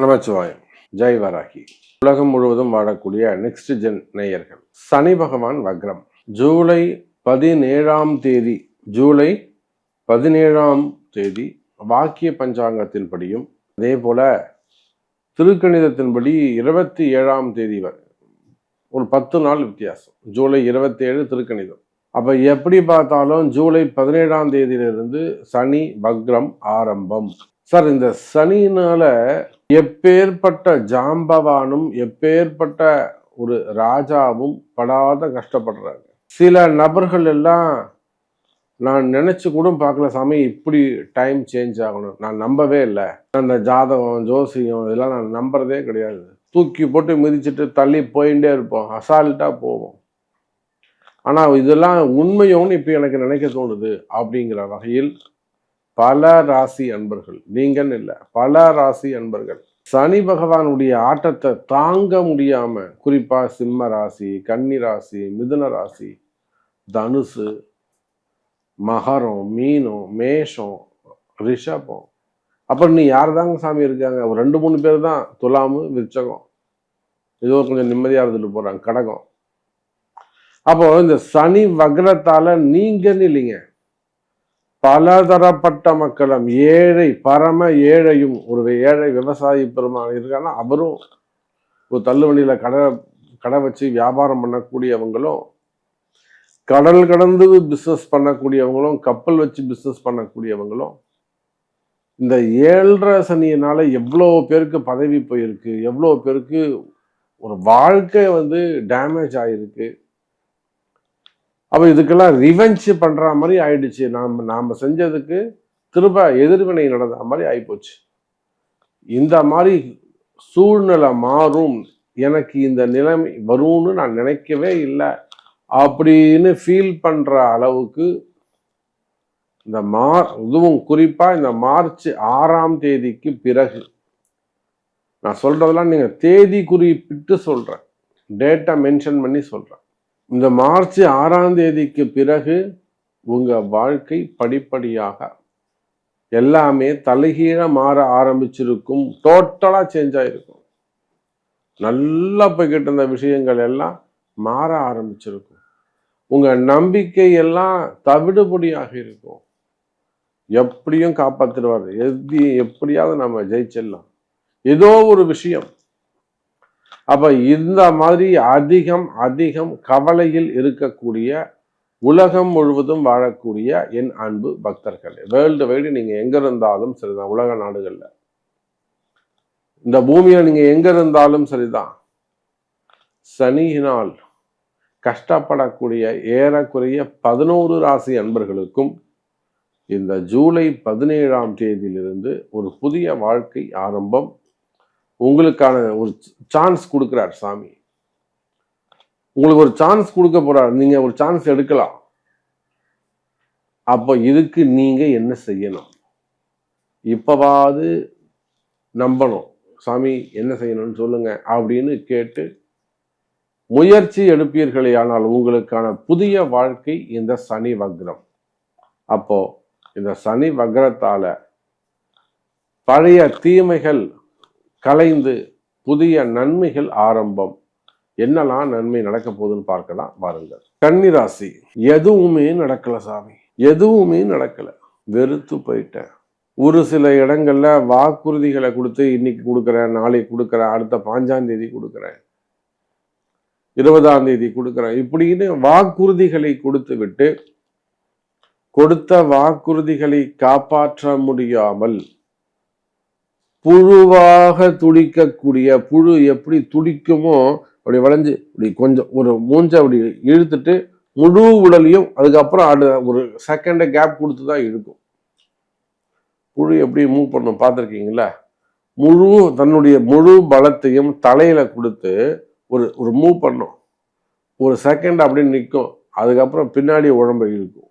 நமச்சிவாயம். ஜெய் வராகி. உலகம் முழுவதும் வாழக்கூடிய நெக்ஸ்ட் ஜென் நேயர்கள். சனி பகவான் வக்ரம். ஜூலை 17 வாக்கிய பஞ்சாங்கத்தின்படியும் அதே போல திருக்கணிதத்தின்படி 27 வரை ஒரு 10 நாள் வித்தியாசம். ஜூலை 27 திருக்கணிதம். அப்ப எப்படி பார்த்தாலும் ஜூலை 17 சனி வக்ரம் ஆரம்பம். சார், இந்த சனினால எப்பேற்பட்ட ஜாம்பவானும் எப்பேற்பட்ட ஒரு ராஜாவும் படாத கஷ்டப்படுறாங்க. சில நபர்கள் எல்லாம் நான் நினைச்சு கூட பார்க்கல, சாமி இப்படி டைம் சேஞ்ச் ஆகணும், நான் நம்பவே இல்லை. அந்த ஜாதகம் ஜோசியம் இதெல்லாம் நான் நம்புறதே கிடையாது. தூக்கி போட்டு மிதிச்சுட்டு தள்ளி போயிட்டே இருப்போம், அசால்ட்டா போவோம். ஆனா இதெல்லாம் உண்மையோன்னு இப்ப எனக்கு நினைக்க தோணுது. அப்படிங்கிற வகையில் பல ராசி அன்பர்கள், நீங்கன்னு இல்லை, பல ராசி அன்பர்கள் சனி பகவானுடைய ஆட்டத்தை தாங்க முடியாம, குறிப்பா சிம்ம ராசி, கன்னி ராசி, மிதுன ராசி, தனுசு, மகரம், மீனம், மேஷம், ரிஷபம், அப்புறம் நீ யார் தாங்க சாமி இருக்காங்க? ஒரு 2-3 பேர் தான். துலாமு, விருச்சகம், ஏதோ கொஞ்சம் நிம்மதியா இருந்துட்டு போறாங்க, கடகம். அப்போ இந்த சனி வக்ரத்தால நீங்கன்னு இல்லைங்க, பலதரப்பட்ட மக்களும், ஏழை பரம ஏழையும், ஒரு ஏழை விவசாயி பெருமாள் இருக்காங்கன்னா அவரும், ஒரு தள்ளுவண்டியில கடை வச்சு வியாபாரம் பண்ணக்கூடியவங்களும், கடல் கடந்து பிஸ்னஸ் பண்ணக்கூடியவங்களும், கப்பல் வச்சு பிஸ்னஸ் பண்ணக்கூடியவங்களும், இந்த 7.5 சனியினால எவ்வளோ பேருக்கு பதவி போயிருக்கு, எவ்வளோ பேருக்கு ஒரு வாழ்க்கை டேமேஜ் ஆயிருக்கு. அப்போ இதுக்கெல்லாம் ரிவெஞ்ச் பண்ற மாதிரி ஆயிடுச்சு. நாம செஞ்சதுக்கு திரும்ப எதிர்வினை நடந்த மாதிரி ஆயிப்போச்சு. இந்த மாதிரி சூழ்நிலை மாறும், எனக்கு இந்த நிலைமை வரும்னு நான் நினைக்கவே இல்லை அப்படின்னு ஃபீல் பண்ற அளவுக்கு இந்த இதுவும் குறிப்பா இந்த மார்ச் 6ஆம் தேதிக்கு பிறகு, நான் சொல்றதெல்லாம் நீங்க தேதி குறிப்பிட்டு சொல்றேன், டேட்டா மென்ஷன் பண்ணி சொல்றேன். இந்த மார்ச் 6ஆம் தேதிக்கு பிறகு உங்க வாழ்க்கை படிப்படியாக எல்லாமே தலைகீழ மாற ஆரம்பிச்சிருக்கும். டோட்டலா சேஞ்ச் ஆயிருக்கும். நல்லா போய்கிட்டு இருந்த விஷயங்கள் எல்லாம் மாற ஆரம்பிச்சிருக்கும். உங்க நம்பிக்கை எல்லாம் தவிடுபடியாக இருக்கும். எப்படியும் காப்பாத்திடுவார், எப்படியாவது நம்ம ஜெயிச்சிடலாம், ஏதோ ஒரு விஷயம். அப்ப இந்த மாதிரி அதிகம் கவலையில் இருக்கக்கூடிய, உலகம் முழுவதும் வாழக்கூடிய என் அன்பு பக்தர்கள், வேர்ல்டு வைடு நீங்க எங்க இருந்தாலும் சரிதான், உலக நாடுகள்ல, இந்த பூமியில நீங்க எங்க இருந்தாலும் சரிதான், சனியினால் கஷ்டப்படக்கூடிய ஏறக்குறைய 11 ராசி அன்பர்களுக்கும் இந்த ஜூலை 17ஆம் தேதியிலிருந்து ஒரு புதிய வாழ்க்கை ஆரம்பம். உங்களுக்கான ஒரு சான்ஸ் கொடுக்கிறார் சாமி. உங்களுக்கு ஒரு சான்ஸ் கொடுக்க போறார், நீங்க ஒரு சான்ஸ் எடுக்கலாம். அப்போ இதுக்கு நீங்க என்ன செய்யணும்? இப்பவாது நம்பணும், சாமி என்ன செய்யணும்னு சொல்லுங்க அப்படின்னு கேட்டு முயற்சி எடுப்பீர்களே ஆனால் உங்களுக்கான புதிய வாழ்க்கை இந்த சனி வக்ரம். அப்போ இந்த சனி வக்ரத்தால பழைய தீமைகள் கலைந்து புதிய நன்மைகள் ஆரம்பம். என்னெல்லாம் நன்மை நடக்க போகுதுன்னு பார்க்கலாம் வாருங்கள். கன்னிராசி, எதுவுமே நடக்கல சாமி, எதுவுமே நடக்கல, வெறுத்து போயிட்டேன். ஒரு சில இடங்கள்ல வாக்குறுதிகளை கொடுத்து, இன்னைக்கு கொடுக்குறேன், நாளைக்கு கொடுக்குறேன், அடுத்த 5ஆம் தேதி கொடுக்குறேன், 20ஆம் தேதி கொடுக்குறேன், இப்படின்னு வாக்குறுதிகளை கொடுத்து விட்டு கொடுத்த வாக்குறுதிகளை காப்பாற்ற முடியாமல் புழுவாக துடிக்கக்கூடிய, புழு எப்படி துடிக்குமோ அப்படி வளைஞ்சு இப்படி கொஞ்சம் ஒரு மூஞ்ச அப்படி இழுத்துட்டு முழு உடலையும் அதுக்கப்புறம் ஒரு செகண்ட் கேப் கொடுத்து தான் இழுக்கும். புழு எப்படி மூவ் பண்ணும் பார்த்துருக்கீங்களா? தன்னுடைய முழு பலத்தையும் தலையில கொடுத்து ஒரு மூவ் பண்ணும், ஒரு செகண்ட் அப்படின்னு நிற்கும், அதுக்கப்புறம் பின்னாடி உடம்பை இழுக்கும்.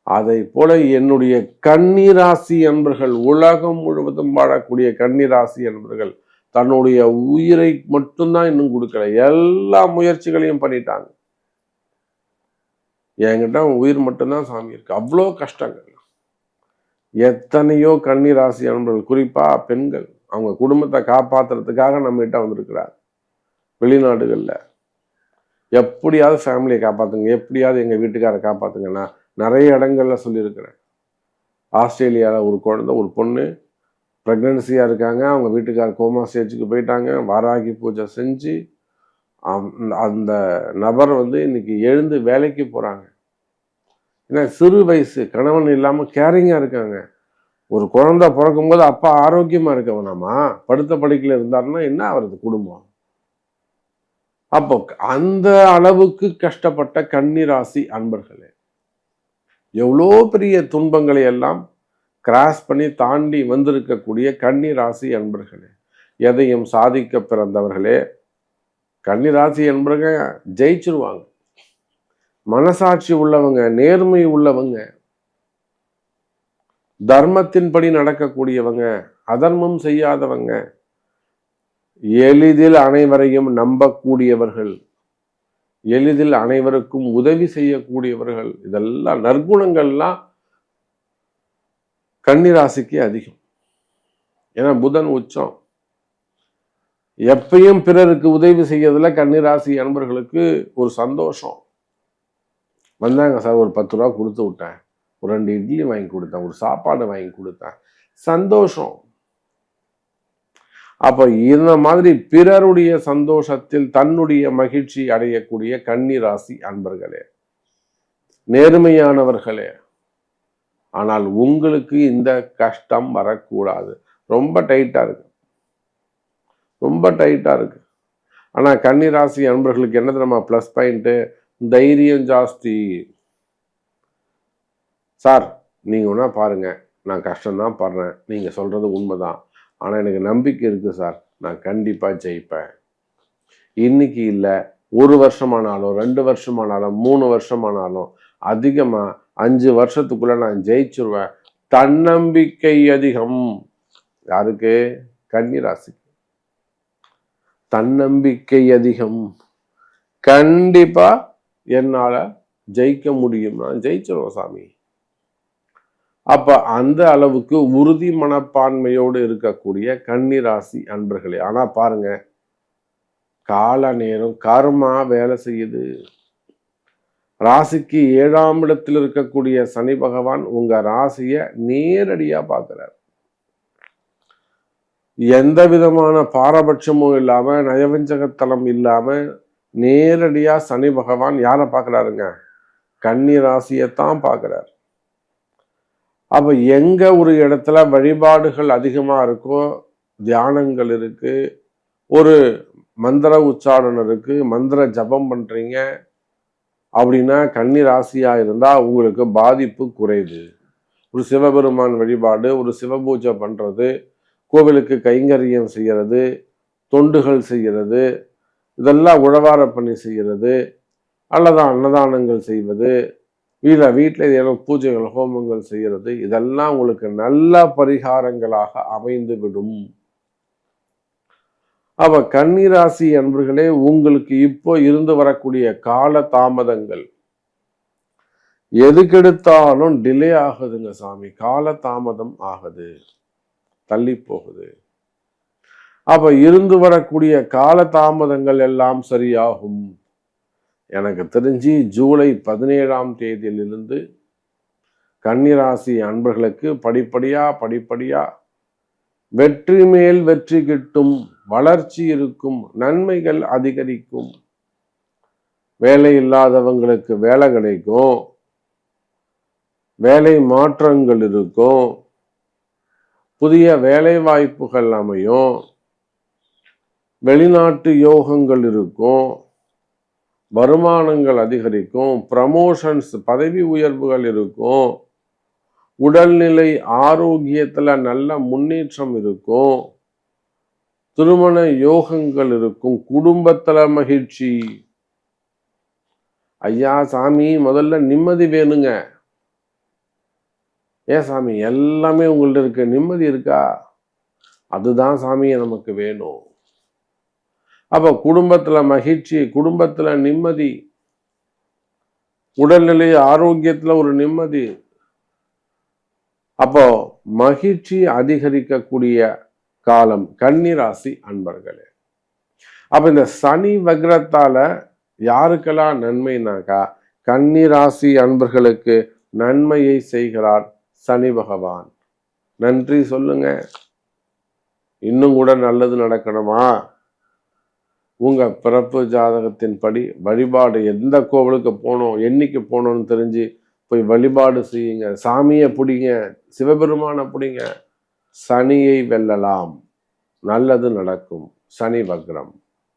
அதை போல என்னுடைய கன்னிராசி அன்பர்கள், உலகம் முழுவதும் வாழக்கூடிய கன்னிராசி அன்பர்கள் தன்னுடைய உயிரை மட்டும்தான் இன்னும் கொடுக்கல, எல்லா முயற்சிகளையும் பண்ணிட்டாங்க. என்கிட்ட உயிர் மட்டும்தான் சாமி இருக்கு, அவ்வளோ கஷ்டங்கள். எத்தனையோ கன்னிராசி அன்பர்கள், குறிப்பா பெண்கள், அவங்க குடும்பத்தை காப்பாத்துறதுக்காக நம்ம கிட்ட வந்திருக்கிறார். வெளிநாடுகள்ல எப்படியாவது ஃபேமிலியை காப்பாத்துங்க, எப்படியாவது எங்க வீட்டுக்காரை காப்பாத்துங்க. நான் நிறைய இடங்கள்ல சொல்லியிருக்கிறேன். ஆஸ்திரேலியாவில் ஒரு குழந்தை, ஒரு பொண்ணு ப்ரெக்னன்சியாக இருக்காங்க. அவங்க வீட்டுக்காரர் கோமா ஸ்டேஜுக்கு போயிட்டாங்க. வாராகி பூஜை செஞ்சு அந்த நபர் இன்னைக்கு எழுந்து வேலைக்கு போகிறாங்க. ஏன்னா சிறு வயசு, கணவன் இல்லாமல் கேரிங்காக இருக்காங்க. ஒரு குழந்தை பிறக்கும்போது அப்பா ஆரோக்கியமாக இருக்கவனாமா படுத்த படுக்கையில் இருந்தாருன்னா என்ன ஆகுறது குடும்பம்? அப்போ அந்த அளவுக்கு கஷ்டப்பட்ட கன்னிராசி அன்பர்களே, எவ்வளோ பெரிய துன்பங்களை எல்லாம் கிராஸ் பண்ணி தாண்டி வந்திருக்கக்கூடிய கன்னிராசி அன்பர்களே, எதையும் சாதிக்க பிறந்தவர்களே, கன்னிராசி என்பவங்க ஜெயிச்சிருவாங்க. மனசாட்சி உள்ளவங்க, நேர்மை உள்ளவங்க, தர்மத்தின்படி நடக்கக்கூடியவங்க, அதர்மம் செய்யாதவங்க, எளிதில் அனைவரையும் நம்பக்கூடியவர்கள், எளிதில் அனைவருக்கும் உதவி செய்யக்கூடியவர்கள். இதெல்லாம் நற்குணங்கள்லாம் கன்னிராசிக்கு அதிகம். ஏன்னா புதன் உச்சம். எப்பயும் பிறருக்கு உதவி செய்யறதுல கன்னிராசி அன்பர்களுக்கு ஒரு சந்தோஷம். வந்தாங்க சார், ஒரு 10 ரூபா கொடுத்து விட்டேன், ஒரு 2 இட்லி வாங்கி கொடுத்தேன், ஒரு சாப்பாடு வாங்கி கொடுத்தேன், சந்தோஷம். அப்ப இந்த மாதிரி பிறருடைய சந்தோஷத்தில் தன்னுடைய மகிழ்ச்சி அடையக்கூடிய கன்னிராசி அன்பர்களே, நேர்மையானவர்களே, ஆனால் உங்களுக்கு இந்த கஷ்டம் வரக்கூடாது. ரொம்ப டைட்டா இருக்கு, ரொம்ப டைட்டா இருக்கு. ஆனா கன்னிராசி அன்பர்களுக்கு என்ன தெரியுமா பிளஸ் பாயிண்ட்? தைரியம் ஜாஸ்தி. சார் நீங்க ஒன்னா பாருங்க, நான் கஷ்டம்தான் படுறேன், நீங்க சொல்றது உண்மைதான், ஆனா எனக்கு நம்பிக்கை இருக்கு சார், நான் கண்டிப்பா ஜெயிப்பேன். இன்னைக்கு இல்லை, 1 வருஷமானாலும் 2 வருஷமானாலும் 3 வருஷமானாலும் அதிகமா 5 வருஷத்துக்குள்ள நான் ஜெயிச்சிருவேன். தன்னம்பிக்கை அதிகம். யாருக்கு? கன்னிராசிக்கு தன்னம்பிக்கை அதிகம். கண்டிப்பா என்னால ஜெயிக்க முடியும், நான் ஜெயிச்சிருவேன் சாமி. அப்ப அந்த அளவுக்கு உறுதி மனப்பான்மையோடு இருக்கக்கூடிய கன்னிராசி அன்பர்களே. ஆனா பாருங்க, கால நேரம் கர்மா வேலை செய்யுது. ராசிக்கு 7ஆம் இடத்தில் இருக்கக்கூடிய சனி பகவான் உங்க ராசியை நேரடியா பார்க்கிறார். எந்த விதமான பாரபட்சமும் இல்லாம, நயவஞ்சகத்தனம் இல்லாம நேரடியா சனி பகவான் யாரை பார்க்கிறாருங்க? கன்னி ராசியைத்தான் பார்க்கிறார். அப்ப எங்க ஒரு இடத்துல வழிபாடுகள் அதிகமா இருக்கோ, தியானங்கள் இருக்கு, ஒரு மந்திர உச்சாரணம் இருக்கு, மந்திர ஜபம் பண்றீங்க அப்படின்னா கன்னி ராசியா இருந்தா உங்களுக்கு பாதிப்பு குறைவு. ஒரு சிவபெருமான் வழிபாடு, ஒரு சிவபூஜை பண்றது, கோவிலுக்கு கைங்கரியம் செய்யறது, தொண்டுகள் செய்கிறது, இதெல்லாம் உழவார பண்ணி செய்கிறது, அல்லது அன்னதானங்கள் செய்வது, வீட்டில் ஏதோ பூஜைகள் ஹோமங்கள் செய்கிறது, இதெல்லாம் உங்களுக்கு நல்ல பரிகாரங்களாக அமைந்து விடும். அப்ப கன்னிராசி அன்பர்களே, உங்களுக்கு இப்போ இருந்து வரக்கூடிய கால தாமதங்கள் எதுக்கெடுத்தாலும் டிலே ஆகுதுங்க சாமி, கால தாமதம் ஆகுது, தள்ளி போகுது. அப்ப இருந்து வரக்கூடிய கால தாமதங்கள் எல்லாம் சரியாகும். எனக்கு தெரிஞ்சு ஜூலை 17ஆம் தேதியிலிருந்து கன்னிராசி அன்பர்களுக்கு படிப்படியா வெற்றி மேல் வெற்றி கிட்டும், வளர்ச்சி இருக்கும், நன்மைகள் அதிகரிக்கும், வேலை இல்லாதவங்களுக்கு வேலை கிடைக்கும், வேலை மாற்றங்கள் இருக்கும், புதிய வேலை வாய்ப்புகள் அமையும், வெளிநாட்டு யோகங்கள் இருக்கும், வருமானங்கள் அதிகரிக்கும், ப்ரமோஷன்ஸ் பதவி உயர்வுகள் இருக்கும், உடல்நிலை ஆரோக்கியத்துல நல்ல முன்னேற்றம் இருக்கும், திருமண யோகங்கள் இருக்கும், குடும்பத்துல மகிழ்ச்சி. ஐயா சாமி, முதல்ல நிம்மதி வேணுங்க. ஏன் சாமி எல்லாமே உங்கள்ட்ட இருக்கு, நிம்மதி இருக்கா? அதுதான் சாமியை நமக்கு வேணும். அப்ப குடும்பத்துல மகிழ்ச்சி, குடும்பத்துல நிம்மதி, உடல்நிலை ஆரோக்கியத்துல ஒரு நிம்மதி. அப்போ மகிழ்ச்சி அதிகரிக்கக்கூடிய காலம் கன்னி ராசி அன்பர்களே. அப்ப இந்த சனி வக்ரத்தால யாருக்கெல்லாம் நன்மைனாக்கா, கன்னி ராசி அன்பர்களுக்கு நன்மையை செய்கிறார் சனி பகவான். நன்றி சொல்லுங்க. இன்னும் கூட நல்லது நடக்கணுமா? உங்க பிறப்பு ஜாதகத்தின் படி வழிபாடு, எந்த கோவிலுக்கு போகணும், என்னைக்கு போகணும்னு தெரிஞ்சு போய் வழிபாடு செய்யுங்க. சாமியை பிடிங்க, சிவபெருமானை பிடிங்க. சனியை வெல்லலாம், நல்லது நடக்கும். சனி வக்ரம்.